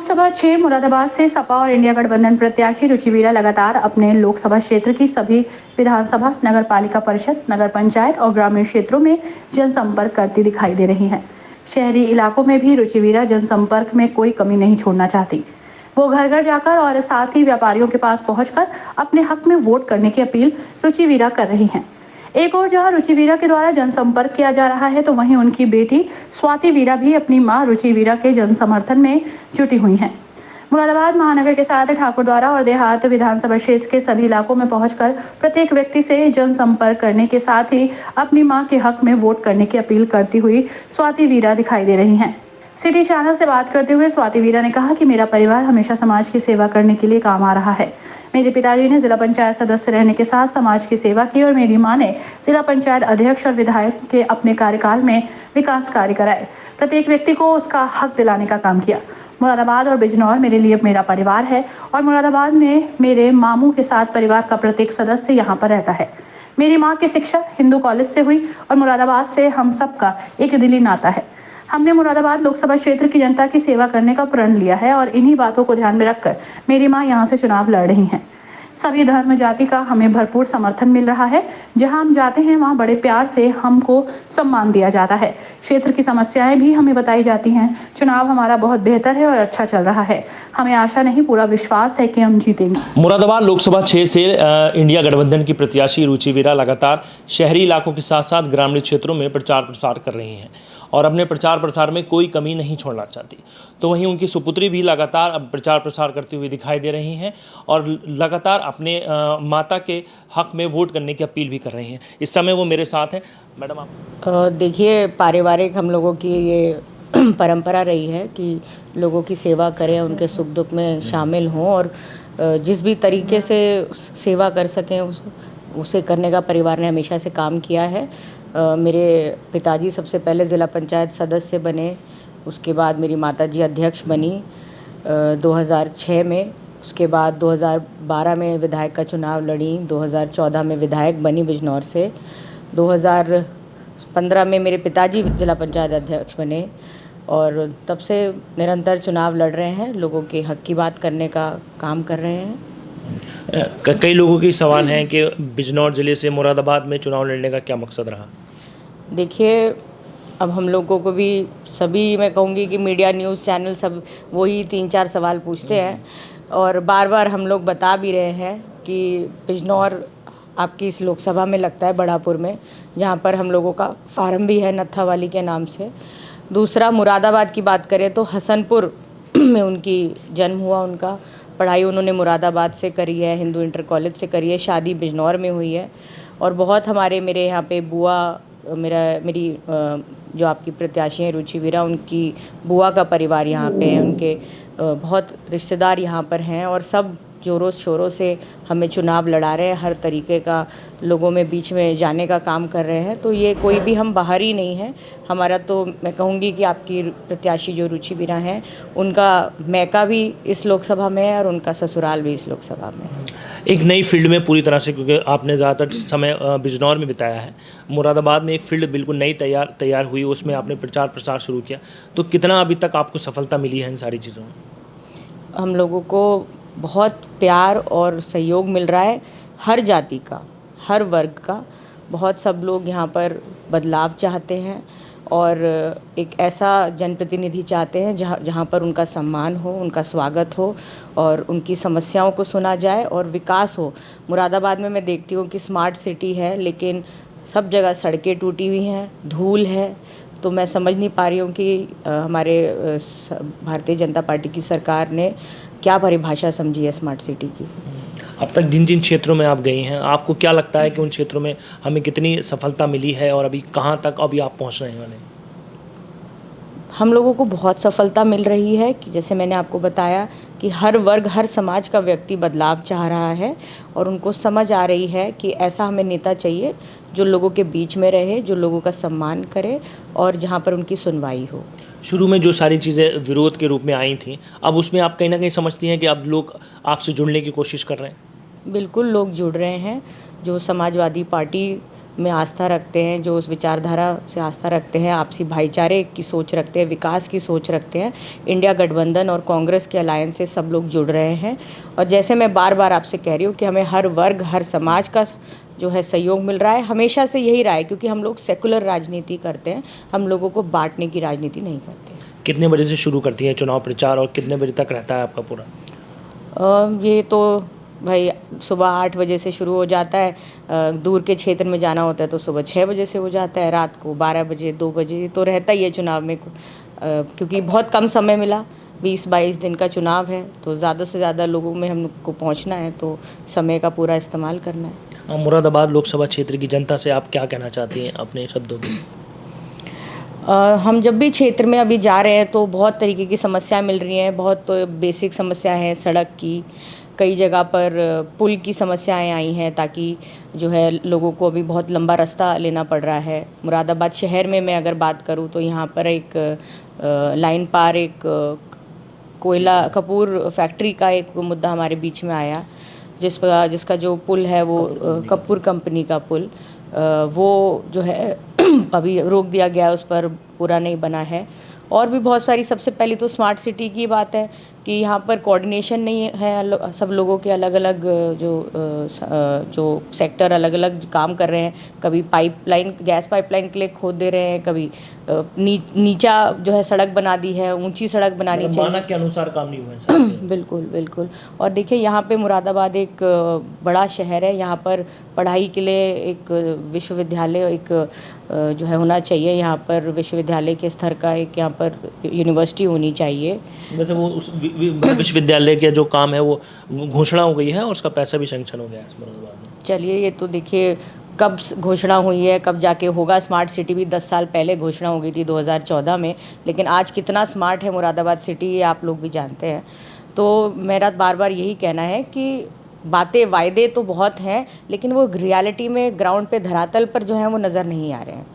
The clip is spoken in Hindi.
लोकसभा 6 मुरादाबाद से सपा और इंडिया गठबंधन प्रत्याशी रुचि वीरा लगातार अपने लोकसभा क्षेत्र की सभी विधानसभा, नगर पालिका परिषद, नगर पंचायत और ग्रामीण क्षेत्रों में जनसंपर्क करती दिखाई दे रही हैं। शहरी इलाकों में भी रुचि वीरा जनसंपर्क में कोई कमी नहीं छोड़ना चाहती। वो घर घर जाकर और साथ ही व्यापारियों के पास पहुंचकर अपने हक में वोट करने की अपील रुचि वीरा कर रही हैं। एक और जहां रुचि वीरा के द्वारा जनसंपर्क किया जा रहा है, तो वहीं उनकी बेटी स्वाति वीरा भी अपनी मां रुचि वीरा के जन समर्थन में जुटी हुई हैं। मुरादाबाद महानगर के साथ ठाकुरद्वारा और देहात विधानसभा क्षेत्र के सभी इलाकों में पहुंचकर प्रत्येक व्यक्ति से जनसंपर्क करने के साथ ही अपनी मां के हक में वोट करने की अपील करती हुई स्वाति वीरा दिखाई दे रही हैं। सिटी चैनल से बात करते हुए स्वाति वीरा ने कहा कि मेरा परिवार हमेशा समाज की सेवा करने के लिए काम आ रहा है। मेरे पिताजी ने जिला पंचायत सदस्य रहने के साथ समाज की सेवा की और मेरी मां ने जिला पंचायत अध्यक्ष और विधायक के अपने कार्यकाल में विकास कार्य कराए। प्रत्येक व्यक्ति को उसका हक दिलाने का काम किया। मुरादाबाद और बिजनौर मेरे लिए मेरा परिवार है और मुरादाबाद में मेरे मामू के साथ परिवार का प्रत्येक सदस्य यहाँ पर रहता है। मेरी माँ की शिक्षा हिंदू कॉलेज से हुई और मुरादाबाद से हम सबका एक दिली नाता है। हमने मुरादाबाद लोकसभा क्षेत्र की जनता की सेवा करने का प्रण लिया है और इन्हीं बातों को ध्यान में रखकर मेरी मां यहां से चुनाव लड़ रही हैं। सभी धर्म जाति का हमें भरपूर समर्थन मिल रहा है। जहां हम जाते हैं वहां बड़े प्यार से हमको सम्मान दिया जाता है। क्षेत्र की समस्याएं भी हमें बताई जाती हैं। चुनाव हमारा बहुत बेहतर है और अच्छा चल रहा है। हमें आशा नहीं, पूरा विश्वास है कि हम जीतेंगे। मुरादाबाद लोकसभा 6 से इंडिया गठबंधन की प्रत्याशी रुचि वीरा लगातार शहरी इलाकों के साथ साथ ग्रामीण क्षेत्रों में प्रचार प्रसार कर रही हैं और अपने प्रचार प्रसार में कोई कमी नहीं छोड़ना चाहती। तो वहीं उनकी सुपुत्री भी लगातार अब प्रचार प्रसार करती हुई दिखाई दे रही हैं और लगातार अपने माता के हक में वोट करने की अपील भी कर रही हैं। इस समय वो मेरे साथ हैं। मैडम, आप देखिए, पारिवारिक हम लोगों की ये परंपरा रही है कि लोगों की सेवा करें, उनके सुख दुख में शामिल हों और जिस भी तरीके से सेवा कर सकें उसे करने का परिवार ने हमेशा से काम किया है। मेरे पिताजी सबसे पहले ज़िला पंचायत सदस्य बने, उसके बाद मेरी माताजी अध्यक्ष बनी 2006 में। उसके बाद 2012 में विधायक का चुनाव लड़ी, 2014 में विधायक बनी बिजनौर से, 2015 में मेरे पिताजी जिला पंचायत अध्यक्ष बने और तब से निरंतर चुनाव लड़ रहे हैं, लोगों के हक की बात करने का काम कर रहे हैं। कई लोगों की सवाल है कि बिजनौर ज़िले से मुरादाबाद में चुनाव लड़ने का क्या मकसद रहा? देखिए, अब हम लोगों को भी सभी, मैं कहूँगी कि मीडिया न्यूज़ चैनल सब वही 3-4 सवाल पूछते हैं और बार बार हम लोग बता भी रहे हैं कि बिजनौर आपकी इस लोकसभा में लगता है बढ़ापुर में, जहाँ पर हम लोगों का फार्म भी है नत्था वाली के नाम से। दूसरा, मुरादाबाद की बात करें तो हसनपुर में उनकी जन्म हुआ, उनका पढ़ाई उन्होंने मुरादाबाद से करी है, हिंदू इंटर कॉलेज से करी है, शादी बिजनौर में हुई है और बहुत मेरे यहाँ पे बुआ, मेरी जो आपकी प्रत्याशी हैं रुचि वीरा, उनकी बुआ का परिवार यहाँ पे है, उनके बहुत रिश्तेदार यहाँ पर हैं और सब ज़ोरों शोरों से हमें चुनाव लड़ा रहे हैं, हर तरीके का लोगों में बीच में जाने का काम कर रहे हैं। तो ये कोई भी हम बाहरी नहीं है। हमारा तो मैं कहूँगी कि आपकी प्रत्याशी जो रुचि वीरा हैं, उनका मैका भी इस लोकसभा में है और उनका ससुराल भी इस लोकसभा में है। एक नई फील्ड में पूरी तरह से, क्योंकि आपने ज़्यादातर समय बिजनौर में बिताया है, मुरादाबाद में एक फील्ड बिल्कुल नई तैयार हुई, उसमें आपने प्रचार प्रसार शुरू किया, तो कितना अभी तक आपको सफलता मिली है इन सारी चीज़ों में? हम लोगों को बहुत प्यार और सहयोग मिल रहा है, हर जाति का, हर वर्ग का। बहुत सब लोग यहाँ पर बदलाव चाहते हैं और एक ऐसा जनप्रतिनिधि चाहते हैं जहाँ पर उनका सम्मान हो, उनका स्वागत हो और उनकी समस्याओं को सुना जाए और विकास हो। मुरादाबाद में मैं देखती हूँ कि स्मार्ट सिटी है, लेकिन सब जगह सड़कें टूटी हुई हैं, धूल है। तो मैं समझ नहीं पा रही हूँ कि हमारे भारतीय जनता पार्टी की सरकार ने क्या परिभाषा समझी है स्मार्ट सिटी की। अब तक जिन जिन क्षेत्रों में आप गई हैं, आपको क्या लगता है कि उन क्षेत्रों में हमें कितनी सफलता मिली है और अभी कहाँ तक अभी आप पहुँच रहे हैं? हम लोगों को बहुत सफलता मिल रही है कि जैसे मैंने आपको बताया कि हर वर्ग, हर समाज का व्यक्ति बदलाव चाह रहा है और उनको समझ आ रही है कि ऐसा हमें नेता चाहिए जो लोगों के बीच में रहे, जो लोगों का सम्मान करे और जहाँ पर उनकी सुनवाई हो। शुरू में जो सारी चीज़ें विरोध के रूप में आई थी, अब उसमें आप कहीं ना कहीं समझती हैं कि अब लोग आपसे जुड़ने की कोशिश कर रहे हैं? बिल्कुल, लोग जुड़ रहे हैं। जो समाजवादी पार्टी में आस्था रखते हैं, जो उस विचारधारा से आस्था रखते हैं, आपसी भाईचारे की सोच रखते हैं, विकास की सोच रखते हैं, इंडिया गठबंधन और कांग्रेस के अलायंस से सब लोग जुड़ रहे हैं। और जैसे मैं बार बार आपसे कह रही हूँ कि हमें हर वर्ग, हर समाज का जो है सहयोग मिल रहा है, हमेशा से यही रहा है, क्योंकि हम लोग सेकुलर राजनीति करते हैं, हम लोगों को बांटने की राजनीति नहीं करते। कितने बजे से शुरू करती हैं चुनाव प्रचार और कितने बजे तक रहता है आपका पूरा? ये तो भाई सुबह 8 बजे से शुरू हो जाता है, दूर के क्षेत्र में जाना होता है तो सुबह 6 बजे से हो जाता है, रात को 12 बजे 2 बजे तो रहता ही है चुनाव में, क्योंकि बहुत कम समय मिला, 20-22 दिन का चुनाव है, तो ज़्यादा से ज़्यादा लोगों में हमको पहुंचना है, तो समय का पूरा इस्तेमाल करना है। मुरादाबाद लोकसभा क्षेत्र की जनता से आप क्या कहना चाहती हैं अपने शब्दों में? हम जब भी क्षेत्र में अभी जा रहे हैं तो बहुत तरीके की समस्याएं मिल रही हैं, बहुत बेसिक समस्याएं हैं, सड़क की, कई जगह पर पुल की समस्याएं आई हैं, ताकि जो है लोगों को अभी बहुत लंबा रास्ता लेना पड़ रहा है। मुरादाबाद शहर में मैं अगर बात करूं तो यहाँ पर एक लाइन पार एक कोयला कपूर फैक्ट्री का एक मुद्दा हमारे बीच में आया, जिसका जो पुल है वो कपूर कंपनी का पुल, वो जो है अभी रोक दिया गया, उस पर पूरा नहीं बना है। और भी बहुत सारी, सबसे पहली तो स्मार्ट सिटी की बात है कि यहाँ पर कोऑर्डिनेशन नहीं है, सब लोगों के अलग अलग जो सेक्टर अलग अलग काम कर रहे हैं, कभी पाइपलाइन, गैस पाइपलाइन के लिए खोद दे रहे हैं, कभी नीचा जो है सड़क बना दी है, ऊंची सड़क बनानी चाहिए, मानक के अनुसार काम नहीं हुआ है सर। बिल्कुल बिल्कुल। और देखिए यहाँ पे मुरादाबाद एक बड़ा शहर है, यहाँ पर पढ़ाई के लिए एक विश्वविद्यालय एक जो है होना चाहिए, यहाँ पर विश्वविद्यालय के स्तर का एक यहाँ पर यूनिवर्सिटी होनी चाहिए। जैसे वो उस विश्वविद्यालय के जो काम है वो घोषणा हो गई है और उसका पैसा भी सैंक्शन हो गया है मुरादाबाद में। चलिए, ये तो देखिए कब घोषणा हुई है, कब जाके होगा। स्मार्ट सिटी भी 10 साल पहले घोषणा हो गई थी 2014 में, लेकिन आज कितना स्मार्ट है मुरादाबाद सिटी ये आप लोग भी जानते हैं। तो मेरा बार बार यही कहना है कि बातें, वायदे तो बहुत हैं, लेकिन वो रियलिटी में ग्राउंड पे, धरातल पर जो है वो नज़र नहीं आ रहे हैं।